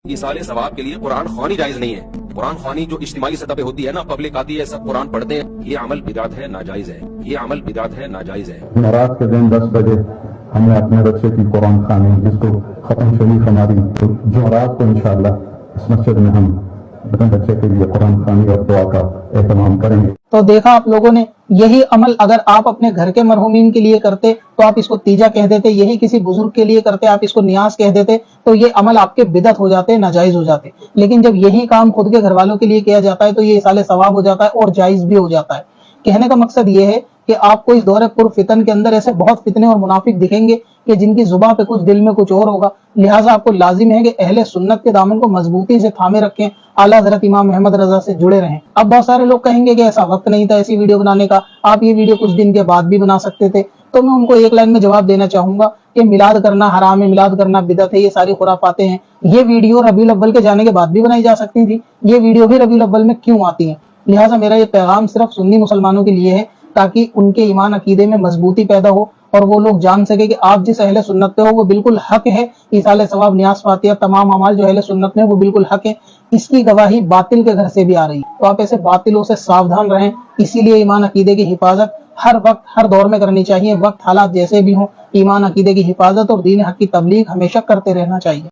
ایصال ثواب کے لیے قرآن خوانی جائز نہیں ہے. قرآن خوانی جو اجتماعی سطح پہ ہوتی ہے نا، پبلک آتی ہے، سب قرآن پڑھتے ہیں، یہ عمل بدعت ہے، ناجائز ہے. یہ عمل بدعت ہے، ناجائز ہے. رات کے دن 10 بجے ہم نے اپنے بچے کی قرآن خوانی جس کو ختم شریف ہماری جمعرات کو انشاءاللہ اس مسجد میں ہم اپنے بچے کے لیے قرآن خوانی اور دعا کا اہتمام کریں گے. تو دیکھا آپ لوگوں نے، یہی عمل اگر آپ اپنے گھر کے مرحومین کے لیے کرتے تو آپ اس کو تیجا کہہ دیتے، یہی کسی بزرگ کے لیے کرتے آپ اس کو نیاز کہہ دیتے، تو یہ عمل آپ کے بدعت ہو جاتے، ناجائز ہو جاتے. لیکن جب یہی کام خود کے گھر والوں کے لیے کیا جاتا ہے تو یہ ایصال ثواب ہو جاتا ہے اور جائز بھی ہو جاتا ہے. کہنے کا مقصد یہ ہے کہ آپ کو اس دور پر فتن کے اندر ایسے بہت فتنے اور منافق دکھیں گے کہ جن کی زباں پہ کچھ دل میں کچھ اور ہوگا. لہٰذا آپ کو لازم ہے کہ اہل سنت کے دامن کو مضبوطی سے تھامے رکھیں، اعلیٰ حضرت امام احمد رضا سے جڑے رہیں. اب بہت سارے لوگ کہیں گے کہ ایسا وقت نہیں تھا ایسی ویڈیو بنانے کا، آپ یہ ویڈیو کچھ دن کے بعد بھی بنا سکتے تھے. تو میں ان کو ایک لائن میں جواب دینا چاہوں گا کہ میلاد کرنا حرام ہے، میلاد کرنا بدعت ہے، یہ ساری خرافاتیں ہیں. یہ ویڈیو ربیع الاول کے جانے کے بعد بھی بنائی جا سکتی تھی، یہ ویڈیو بھی ربیع الاول میں کیوں آتی ہیں؟ لہٰذا میرا یہ پیغام صرف سنی مسلمانوں کے لیے ہے تاکہ ان کے ایمان عقیدے میں مضبوطی پیدا ہو اور وہ لوگ جان سکے کہ آپ جس اہل سنت پہ ہو وہ بالکل حق ہے. ایصال ثواب، نیاز فاتحہ، تمام اعمال جو اہل سنت میں وہ بالکل حق ہے. اس کی گواہی باطل کے گھر سے بھی آ رہی ہے، تو آپ ایسے باطلوں سے ساودھان رہیں. اسی لیے ایمان عقیدے کی حفاظت ہر وقت ہر دور میں کرنی چاہیے. وقت حالات جیسے بھی ہوں، ایمان عقیدے کی حفاظت اور دین حق کی تبلیغ ہمیشہ کرتے رہنا چاہیے.